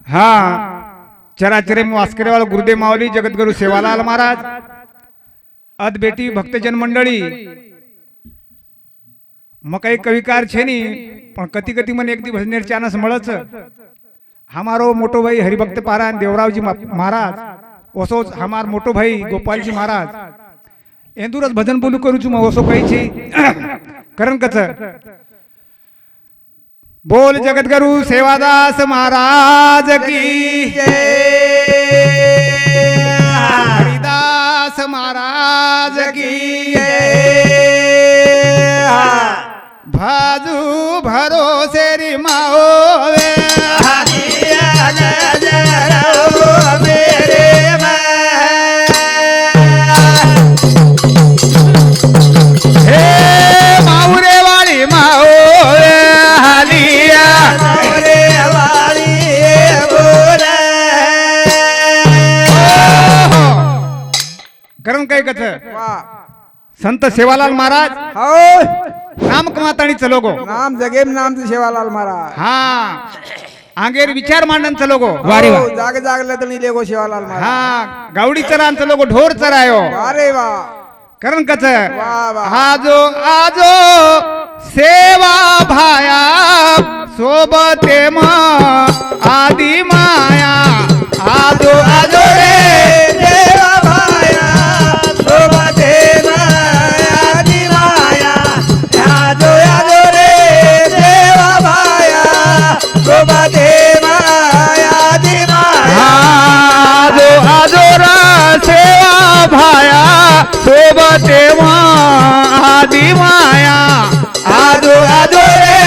हाँ चराचरे में वास करे वाला गुरुदेव माऊली जगतगुरु सेवालाल महाराज अद बेटी भक्तजन मंडळी मग काही कविकार छे नी पण कती कती मन एक दी भजनेर चानस मळच हमारो मोटो भाई हरिभक्त पारायण देवरावजी महाराज ओसो हमार मोटो भाई गोपालजी महाराज एंदुरच भजन बोलू करू छु ओसो काही छी कारण कच बोल जगतगुरु सेवादास महाराज की जय, हरिदास महाराज की जय, भाजू भरोसे री माओवे संत सेवालाल महाराज नाम कमातानी चलो गो नाम जगेम नाम से सेवालाल महाराज हाँ आंगेर विचार मांडन चलो गो वारे वाह जाग जाग लतनी लेगो सेवालाल महाराज हाँ गावडी चरान चलो गो ढोर चरायो अरे वाह करण कच वाह वाह आजो आजो सेवा भाया सोबते मा आदि माया आजो आजो रे सेवा भाया सोबते सोबते आदि माया आजो आजो रे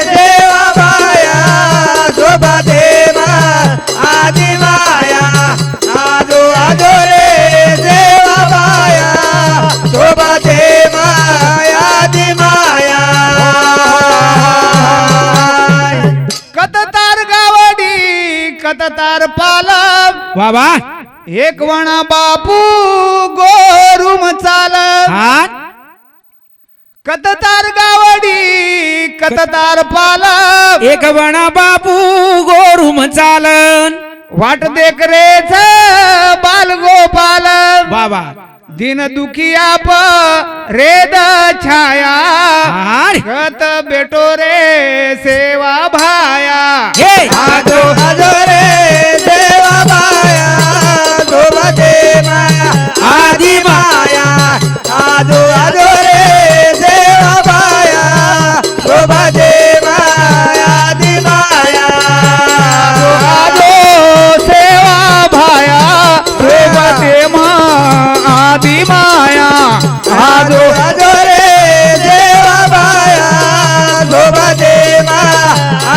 देवा भाया सोबते आदि माया आजो आजो रे देवा भाया सोबते आदि माया कततार गावडी कततार पालक बाबा एक वणा बापू गोरुम चाल कततार गावडी कततार पालक एक वणा बापू गोरुम चालन वाट देख रेच बाल गोपाल बाबा दिन दुखिया प रेद छाया कत बेटो रे सेवा भाया आजो आजो रे सेवा भाया आदि माया आजो आजो रे देवा भाया सोबते आदि माया आजो सेवा भाया सोबते आदि माया आजो आजो रे देवा भाया सोबते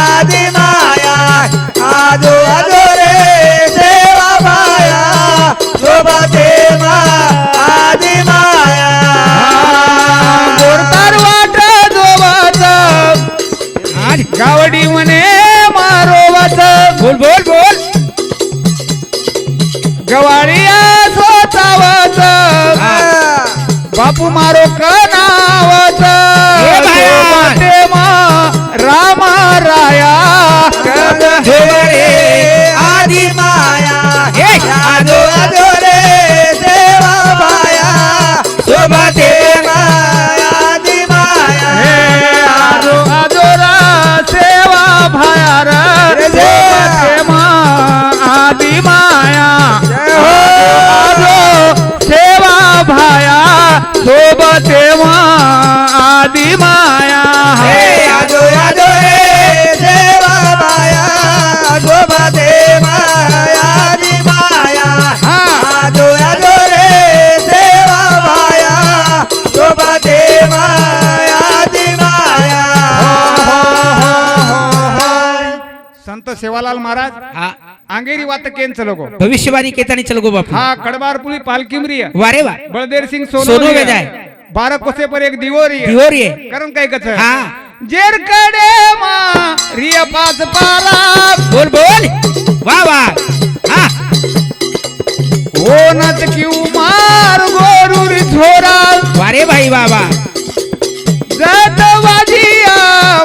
आदि माया आजो आजो रे देवा भाया सोबते आदि माया गोरतार वाट जोवत गावडी मने मारो वच बोल बोल बोल गवाडिया सोचावत बापू मारो कनावत सोबते राम राया आदि माया आजो आजो रे देवा भाया सोबते आदि माया आजो आजो रा सेवा भाया रे सोबते आदि माया आजो सेवा भाया सोबते आदि माया आजो आजो रे देवा भाया सोबते आदि माया आजो आजो रे देवा भाया सोबते आदि माया संत सेवालाल महाराज आंगेरी वात केन चलो गो भविष्यवाणी केतानी चल गो बापू हा कडबारपुरी पालकिमरी वारे वा बलदेव सिंह सोनू वेजाय 12 कोसे पर एक दिवोरी दिवोरी कारण काय कथ हाँ जेर कडे मा रिया पाच पाला बोल बोल वाह वाह हाँ ए भाई बाबा जत वाजिया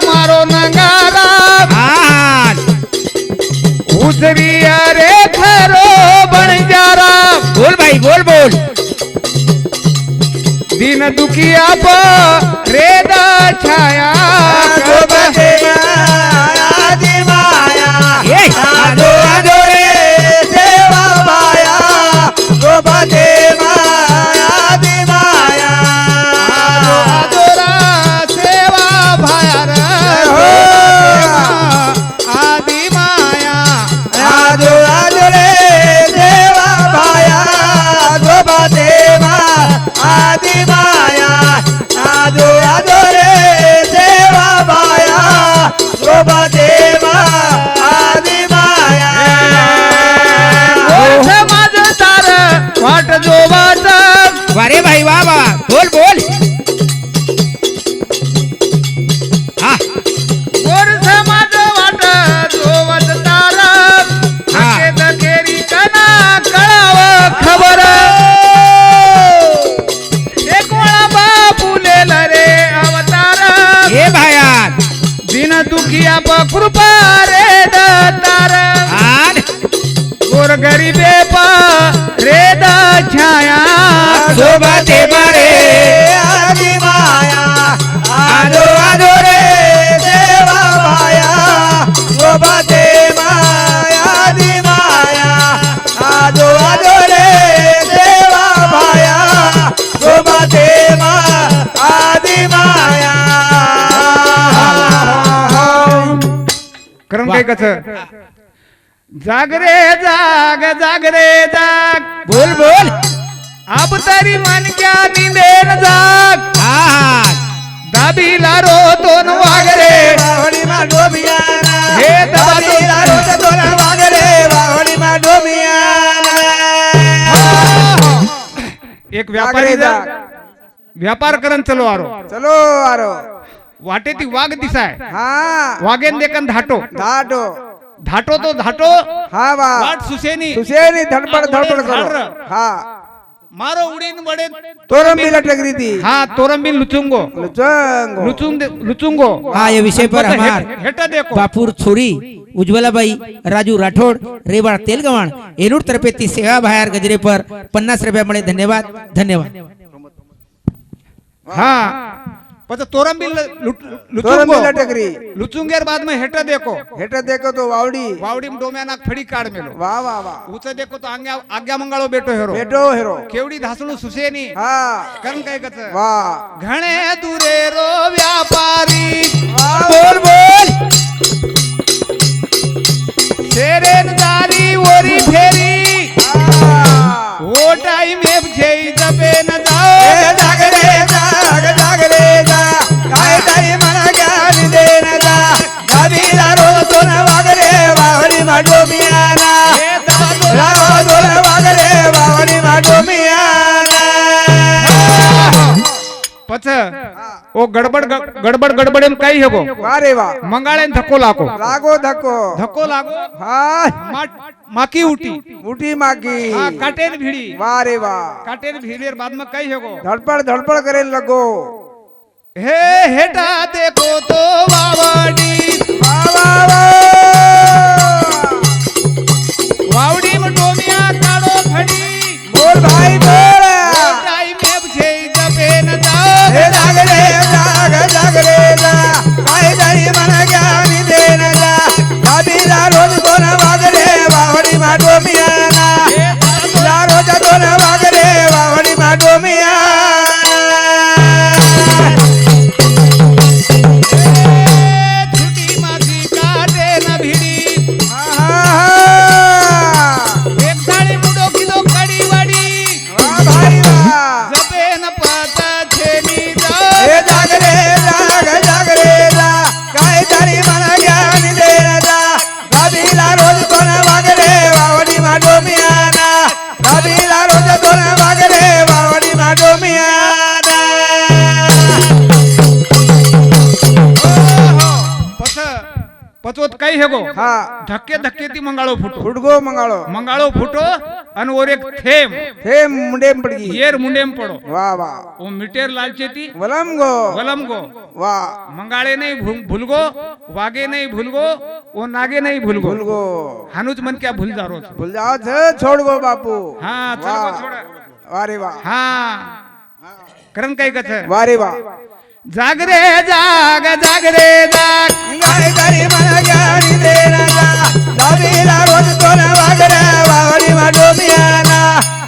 मारो नंगारा हा उजरिया रे खरो बणजारा बोल भाई बोल बोल दिन दुखिया पर रेदा छाया ए आजो आजो रे देवा माया गोपते माया दी माया आदोरा सेवा भायर आदि माया आजो आजो रे देवा माया गोपते आदि माया आजो आजो रे देवा माया गोपते आदि माया ओठ माझ तार वाट जोवाच अरे भाई बाबा बोल बोल हा गोर समाज वाट जोवत तार हाकेत केरी कना कळाव खबर एक वेळा बापुलेल रे अवतार ए भाया दिन दुखिया प कृपा रे दतार आन गोर गरीबे प रे द छाया शोभते मारे आदि माया आजो आजो रे देवा माया गोपते माया दी माया आजो आजो रे देवा माया गोपते आदि माया कारण काय कस जाग रे जाग जाग रे जाग बोल बोल अब तरी मन क्या निंदेन जाग हा दाबीला रो दोन वागरे वावडी मा डोबियाना हे दबा तो- दाबीला रोज दोन वागरे वावडी मा डोबियाना एक व्यापारी जाग. व्यापार करन चलो आरो चलो आरो वाटे ती वाघ दिसाय हा वागेन देखन धाटो धाटो धाटो तो धाटो हा वा वाट सुसेनी सुशेनी धडपड धडपड करो झाडर. हा मारो उडीन वडे तोरंबी लटकरी थी हा तोरंबी लुचुंगो लुचंगो लुचुंगो हाँ ये विषय पर हमार हेटा देखो बापूर छोरी उज्ज्वलाबाई राजू राठोड रेवाड तेलगवाण एनूर तर्फे ती सेवा बाहेर गजरे पर 50 रुपयामुळे धन्यवाद धन्यवाद हाँ पता तोरंबी लुचुंगो तोरंबी लटकरी लुचुंगेर बाद में हेटा देखो हेट देखो तो वावडी वावडी में डोम्या नाक फड़ी काढ मेलो वा वा वा उच देखो तो आज्ञा मंगाळो बेटो हेरो बेटो हेरो केवडी धासळू सुसेनी हा कारण काय कच वा घणे दुरे रो व्यापारी बोल बोल शेरेन दारी ओरी फेरी ओ टाइम एफ जेई जबे न जाओ जागरे जागरे जा काय ताई मला ज्ञान देन जा गावीला रोज दोन वागरे वावडी मा डोबियाना हे दबा तो- रोज दोन वागरे वावडी मा डोबियाना पच ओ गडबड गडबड काही हेगो वारे वा मंगाळेन धक्को लाको लागो धक्को धक्को लागो हा माकी उठी उठी मागी हा काटेन भिड़ी वारे वा काटेन भिड़ेर बाद में कई हेगो धड़पड़ करे लगो हे हेटा देखो तो वावडी वा वा वा वावडी में डोमिया काड़ो खड़ी बोल भाई बोल टाइम एफ जेई जबे न जाओ हे जागरे जागरे जा काय ताई मला ज्ञान देन जा गावीला रोज दोन वागरे वावडी मा डोबियाना ला रोज दोन वागरे वावडी मा डोबियाना छुटी माझी काटे न भिड़ी आहा एक साड़ी मुडो किलो कड़ी वड़ी वा भाई वा जबे न पता छेनी जाओ हे जागरे जागरे जा काय तारी मला ज्ञान देन जा गावीला रोज दोन वागरे वावडी मा डोबियाना गावीला रोज दोन वागरे वावडी मा डोबियाना पचवत काही हेगो हा धक्के धक्के ती मंगाळो फुटो फुटगो मंगाळो मंगाळो फुटो अन और एक थेम थे मुंडे में पड़ गई येर मुंडेम पड़ो वाह वाह वो मिटेर लालचेती वलम गो वलम गो वाह मंगाळे नहीं भूलगो वागे नहीं भूलगो वो नागे नहीं भूलगो भूल गो हानुच मन क्या भूल जारो छो। भूल जाओ छे छोड़ गो बापू हाँ चल वाह गो छोड़ा वाह रे वाह हाँ करण काय कथ वाह रे वाह जाग रे जाग जाग रे जाग गाय करी मन ज्ञानी देना जा कबीला रोज तो न वागरे वावडी मा डोमियाना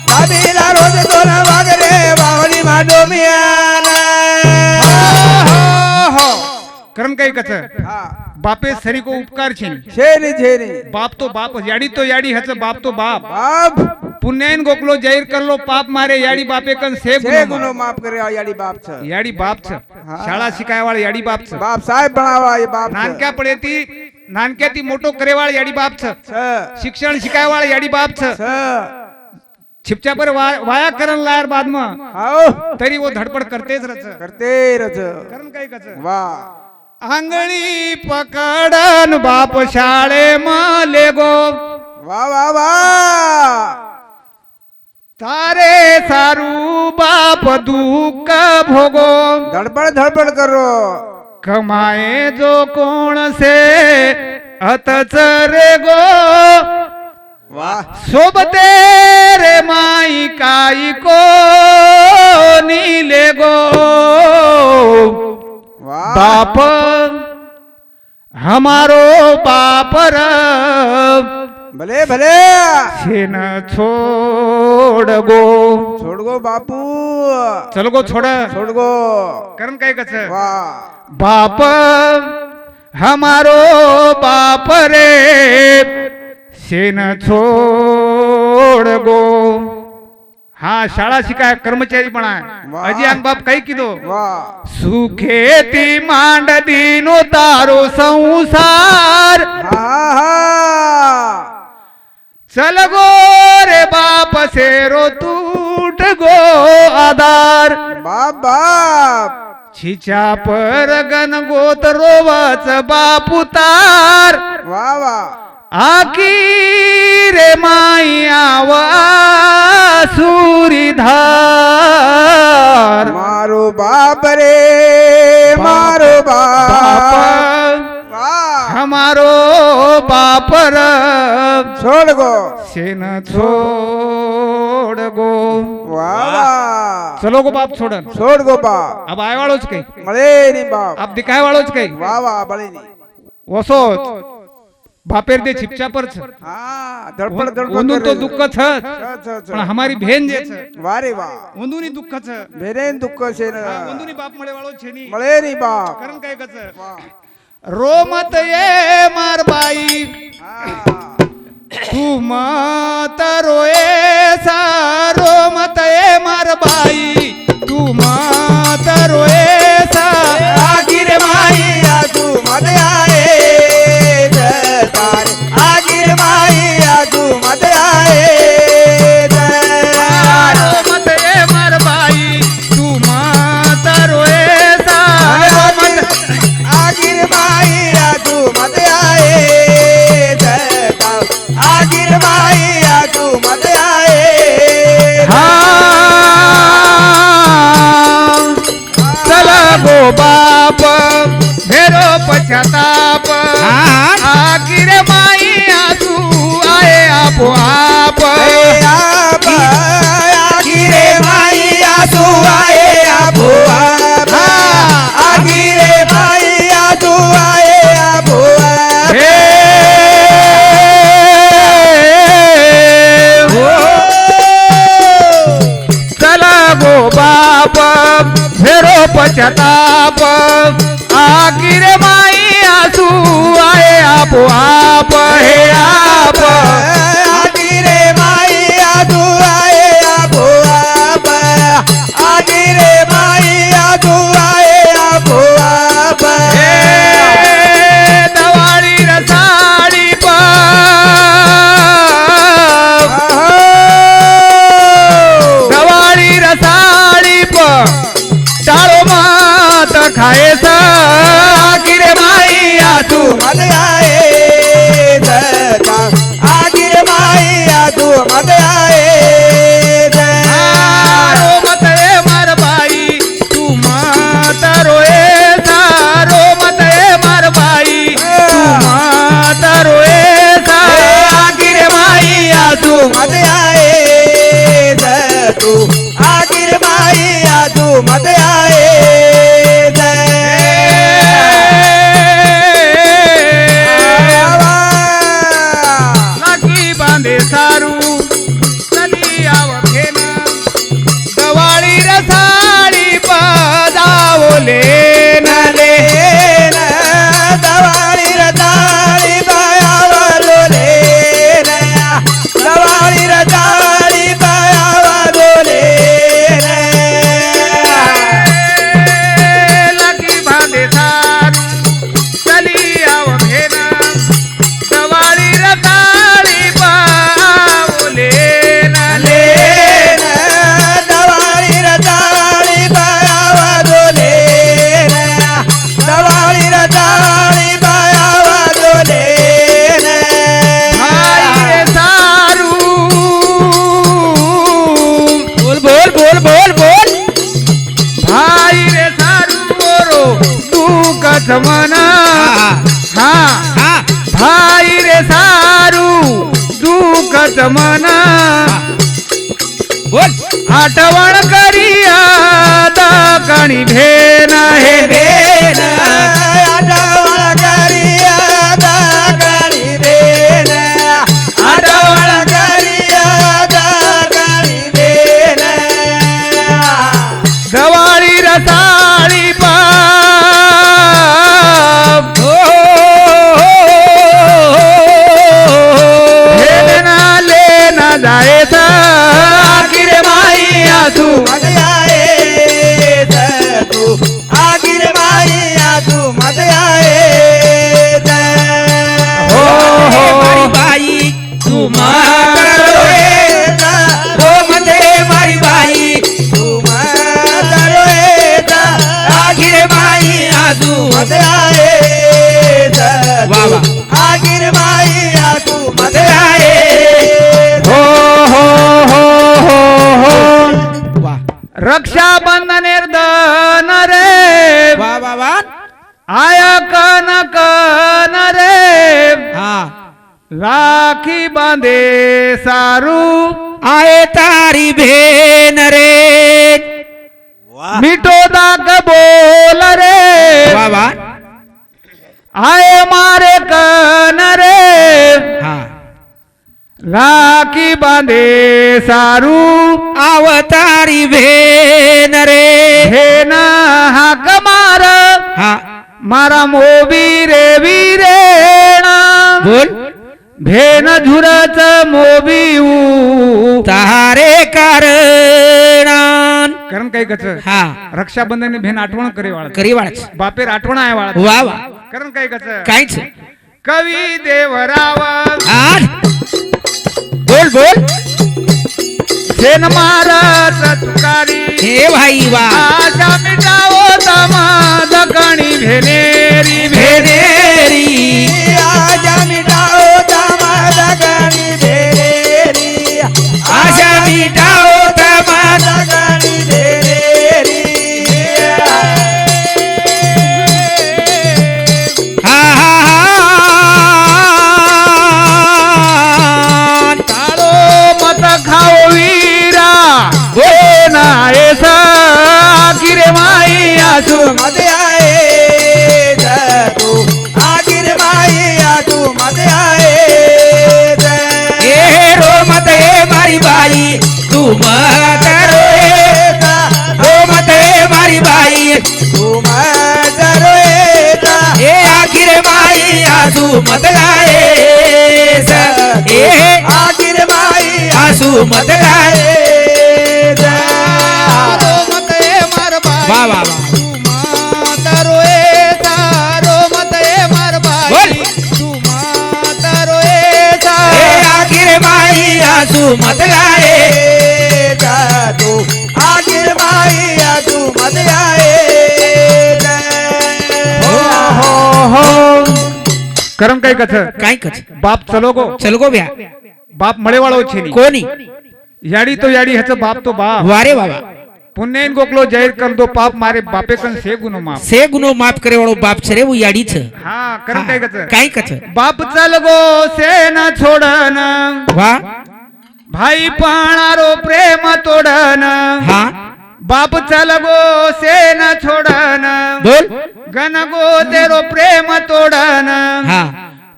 कबीला रोज तो न वागरे वावडी मा डोमियाना हो करण काय कथ हाँ बापे सरी को उपकार छे छेनी बाप तो याडी हच बाप तो बाप बाप पुण्यान गोकलो जाहीर करलो पाप मारे याडी बापे कन से छे गुनो माफ करे याडी बाप छ याडी बाप छ शाळा शिकायवाळ याडी बाप छ बाप साहेब बनावा ये बाप छ नानक्या पडेती नानक्याती मोटो करेवाळ याडी बाप छ छ शिक्षण शिकायवाळ याडी बाप छ छ छिपच्या पर वाया करन लायर बाद में आओ तरी वो धडपड करतेच रच करते रज कारण काय कच वाह आंगळी पकडन बाप शाळे मले गो वाह वाह वाह तारे सारू बाप दुःख भोगो धड़पड़ करो कमाए जो कोण से अतच रे गो वाह सोबते रे माई काई को नीले गो वाह बाप हमारो बाप र भले भले छेन छोड़ गो छोड़ गो बापू चल गो छोड़ छोड़ गो करण काय कच वाह बाप हमारो बाप रे शेन छोड़ गो हाँ शाळा शिकाय कर्मचारी पण वाह. आहे अजी अंग बाप काही किदो वाह सुखेती मांड दिनो तारो संसार हा हा चल गो रे बाप सेरो टूट गो आधार बाप बाप छिचा पर गन गोत रोवाच बापू तार वाह वाह आकी रे माई आवा सुरीधार मारो बाप रे मारो बाप बाप वाह हमारो बाप र छोड़ गो सेन छोड़ गो वाह वाह चलो गो बाप छोड़न छोड़ गो बाप अब आय वाळोच काही मळे नहीं बाप अब दिखाय वाळोच काही वाह वाह बळे नहीं वसोत बापेर दे छिपचा पर छ हाँ धड़पड़ धड़पड़ ओंदून तो दुःख छ छ पण हमारी भेन जे छ वाह रे वाह ओंदूनी दुःख छ मेरे दुख से न ओंदूनी बाप मळे वाळो छेनी मळे नहीं बाप कारण काय कच रोमत ये मार बाई हाँ तू मत रोए सा रोमत ये मार बाई तू मत रोए सा आगिर माई तू मत आए तारे आगिर माई तू मत आए रोमत ये मार बाई तू मत रोए सा आगिर माई तू मत आए आगिर माई तू मत आए चला गो बाप मेरो पश्चाताप आखिर माई आजू आए आपो आप आगिर माई तू आए आपो आप आगिर माई तू आए आपो आप हे चला गो बाप मेरो पश्चाताप आखिर माई आजू आए आपो आप हे आप आगिर माई तू आए आपो आप आगिर माई तू आए आपो आप हे दवाळी रसाळी दवाळी रसाळी टाळो मात खायच आखिर माई तू मत आए आगिर माई तू मत आए मत आए तू आखिर माई तू मत आए लागी बांधे सारू चली आव घेना गवाळी रसाळी पदावले नले दवाळी रताळी पायावलोले दवाळी रताळी पायावलोले लागी बांधे सारू चली आव घेना गवाळी रसाळी पदावले ले दवाळी रताळी पायावलोले दवाळी रताळी पायावलोले भाई रे सारू बोल बोल बोल बोल बोल भाई रे सारू मोरो दुःखच मना हा हा भाई रे सारू दुःखच मना बोल आठवण करिया दाकणी भेन हे बेन आठवण करिया दागणी बेन आठवण करिया दागणी बेन गवाळी रसाळी पाप भेदना लेना जायचा आखिर माई तू मत आए तू आखिर माई तू मत आए हो हो मारी बाई तू मात हो मते मारी बाई तू मत रोएता आखिर माई आजू मत आए वाह, वाह. आखिर माई तू मत आए. हो हो हो हो हो वाह रक्षाबंधन निर्धन रे वाह वाह वाह आय कन कन रे हा राखी बांधे सारू आए तारी भेन रे मिठो दाग बोल रे वाह वाह आए मारे कन रे हा राखी बांधे सारू आवतारी भेन रे हे ना हाक मार हा मारा मोबी रे वीरेणा बोल भेन झुरच मोबीऊ तारे कारण कारण काही कच हा रक्षाबंधन भेन आठवण करे वाळ करी वाळच बापेर आठवण आहे वाळ वा वा कारण काही कच काहीच कवी देवराव आठ बोल बोल सेन मारत तुकारी हे भाई वा आशा मिटावो तमा दकणी भेनेरी भेनेरी आजा मिटाओ दामाद गणी भेरेरी आशा मिटाओ तमाद गणी भेरेरी हा हा हा ताळो मत खाओ वीरा ना ऐसा किरे माई आसू मत आए तू आखिर माई तू मत आए ए रो मत ए मारी बाई तू मत रोए रो मत ए मारी बाई तू मत रोएता ए आखिर माई आसू मत लाए ए आखिर माई आसू मत लाए वाह वाह वाह बोल ए आखिर माई आसू मत लाए तू आखिर माई तू मत आए हो हो हो करम काही कथ काय कच बाप चलो गो चल गो ब्या बाप मळेवाळो छेनी कोणी याडी तो याडी ह्याचं बाप तो बाप वारे बाबा पुण्यन गोकलो जाहीर कर दो पाप मारे बापे कन से गुनो माप से गुनो माफ करे वाळो बाप छरे वो याडीच हा करम काही कथ काय कच बाप चल गो से न छोडन वा भाई पाणारो प्रेम तोडन हा बाप चल गो से न छोडन बोल गण गो तेरो प्रेम तोडन हा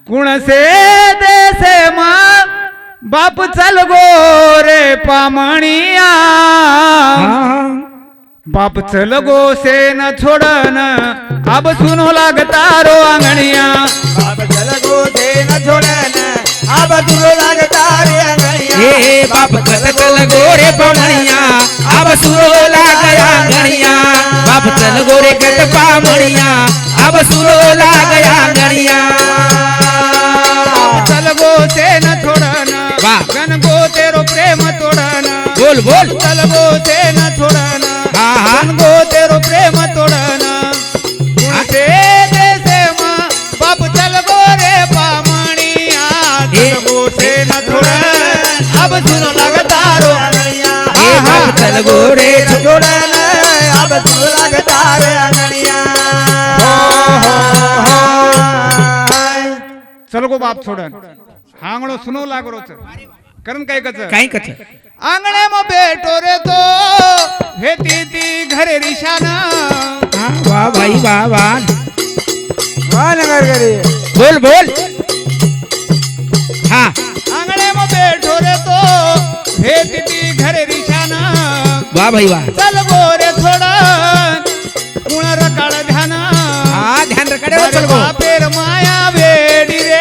कुण से देसे मा बाप चल गो रे पामणिया बाप चल गो से न छोडन अब सुनो लागता रो आंगणिया बाप चल गो दे न छोड़न अब तुरो लागता रे अंगणिया हे बाप चल गोरे पामणिया अब सुरो लागया गणिया बाप चल गोरे कट पामणिया अब सुरो लागया गणिया बाप चल गो से न छोडन वाह. गण गो तेरो प्रेम तोडन बोल बोल चल गो से न छोडन हा हा गण गो तेरो प्रेम तोडन से देसे मा बाप चल गो रे पामणिया चल गो से न छोडन अब सुनो लागता रो अंगणिया हे बाप चल गोरे छोड़न अब तुरो लागता रे अंगणिया चल गो बाप छोडन हांगणो सुनो लागरोच कारण काय कच काय कथ आंगणे में बेटो रे तो हेती ती घरे रिशाना वाह भाई वाह वाह वाह नगर करी बोल बोल हा आंगणे में बेटो रे तो हेती ती घरे रिशाना वाह भाई वाह चल गो रे थोडा कुण रकाळ ध्यान हा ध्यान रकडे चल गो बापेर माया वेडी रे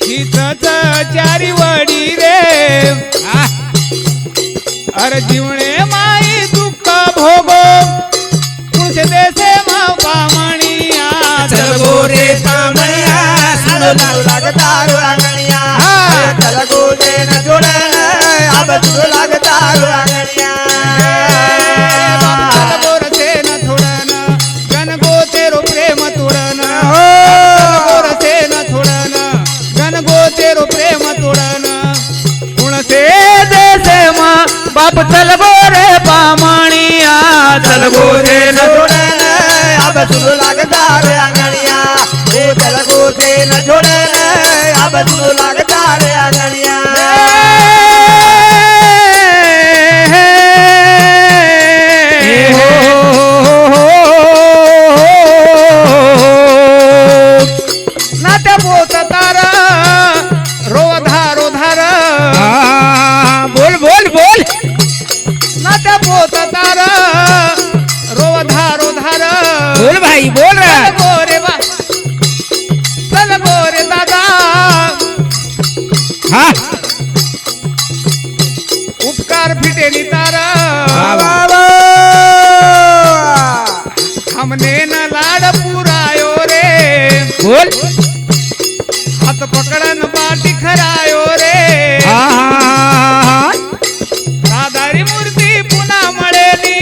हिचच चारी वडी रे हा अरे जीवणे माई दुःख भोगो तुझे देसे मा पामणिया चल गोरे पामणिया सुनो लागता रे अंगणिया चल गो दे न छोड़न अब तुरो लागता रे अंगणिया बाप चल गोर से न छोडन गण गो तेरो प्रेम तोडन गोर से न छोडन गण गो तेरो प्रेम तोडन कुण से देसे मा बाप चल गो रे पामणिया चल गो रे न छोड़न अब तुरो लागता रे अंगणिया चल गो दे न छोड़न अब तुरो लागता रे अंगणिया नात्या पोत तारा रोधारो धार बोल बोल बोल नात्या पोत तारा रोधारो धार बोल भाई बोल चल रहा गोरे बा चल गोरे दादा हा उपकार फिटेनी तारा हमने न लाड पुरायो रे बोल हात पकडन बाटी खरायो रे हा साधारी मूर्ती पुन्हा मळेली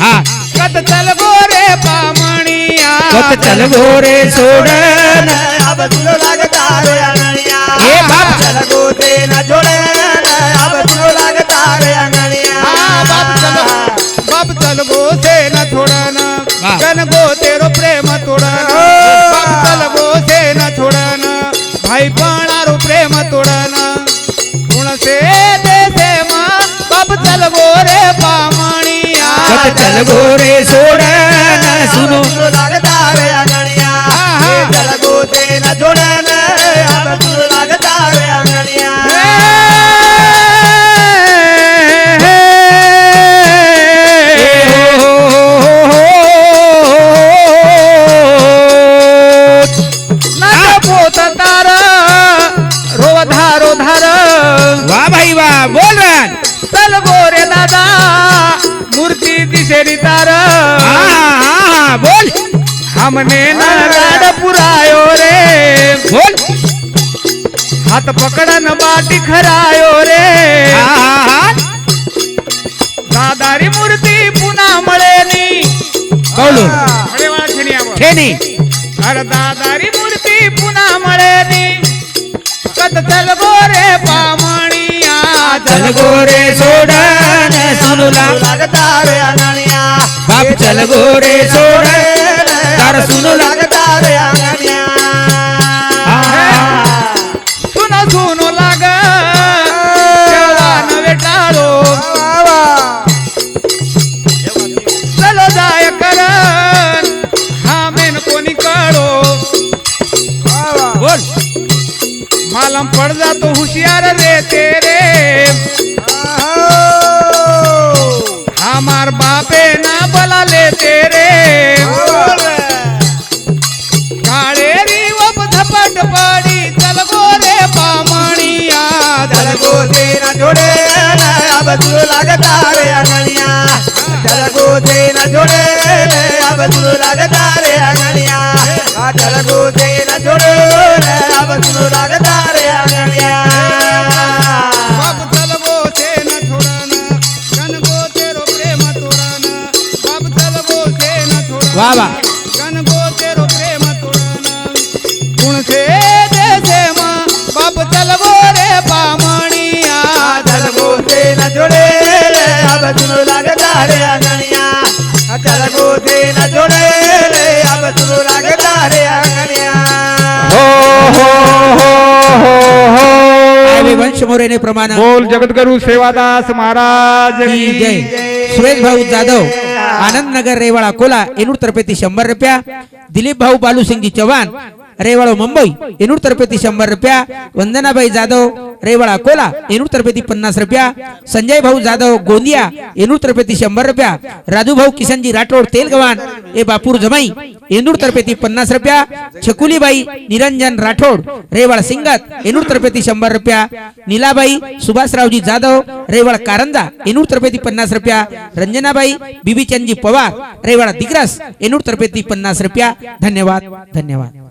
हा कत चल गोरे पामणिया कत चल गोरे सोडन अब तुरो लागता रे अंगणिया हे बाप चल गो दे न छोड़न अब तुरो लागता रे अंगणिया बाप चल गो से न छोडन वाह. गण गो तेरो प्रेम तोडन बाप चल गो से न छोडन भाई पाणारो प्रेम तोडन कुण से देसे मा बाप चल गो रे पामणिया कत चल गोरे सोडन सुनो तुरो लागता रे अंगणिया चल गो दे न छोड़न अब तुरो लागता रे अंगणिया नाट्य पोत तार रोधारो धार वाह भाई वाह बोल रहा चल गोरे दादा मूर्ती दिसेरी तार हा बोल हमने न लाड पुरायो रे बोल हात पकडन बाटी खरायो रे हा दादारी मूर्ती पुन्हा मळेनी कौलो मळेवाळा छेनियावर. ठेनी अरे दादारी मूर्ती पुन्हा मळेनी कत चल गोरे पामणिया चल गोरे सोडन सुनुला लागता रे अंगणिया बाप चल गोरे सोडन तार सुनुला लागता रे अंगणिया सुनो सुनो लाग मालम पड़ जा तो होशियार रे तेरे हमार बापे ना बोला ले तेरे काळे री वप झपट पड़ी चल गोरे पामणिया चल गोते न जोड़े अब तू लगता रे अंगनिया चल गोते न जोड़े अब तू लगता रे अंगनिया चल गोते न जोड़े अब तू लगता रे अंगनिया बाप चल गोते न छोड़ना कन गोते रो प्रेम तोड़ना बाप चल गोते न छोड़ना वाह वाह कन गोते रो प्रेम तोड़ना गुण से देसे मां बाप चल गोरे पामणिया चल गोते न जोड़े अब तू लगता रे अंगनिया चल गोते न जोड़े अब तू लगता रे अंगनिया वंश मोरेने प्रमाण बोल जगद्गुरु सेवादास महाराज की जय सुरेश भाऊ जाधव आनंद नगर रेवाड़ा अकोला एनूर तर्फे 100 रुपया दिलीप भाऊ बालूसिंगजी चव्हाण रेवाड़ो मुंबई एनूर तर्फे 100 रुपया वंदनाबाई जाधव रेवाड़ा अकोला एनूर तर्फे 50 रुपया संजय भाऊ जाधव गोंदिया एनूर तर्फे 100 रुपया राजू भाऊ किशनजी राठोड तेलगवान ए बापूर जमाई एनूर तर्फे 50 रुपया छकुलीबाई निरंजन राठोड रेवाड़ा सिंगत एनूर तर्फे 100 रुपया नीलाबाई सुभाषरावजी जाधव रेवाड़ा कारंजा एनूर तर्फे 50 रुपया रंजनाबाई बीबी चंदजी पवार रेवाड़ा दिग्रस एनूर तर्फे 50 रुपया धन्यवाद धन्यवाद।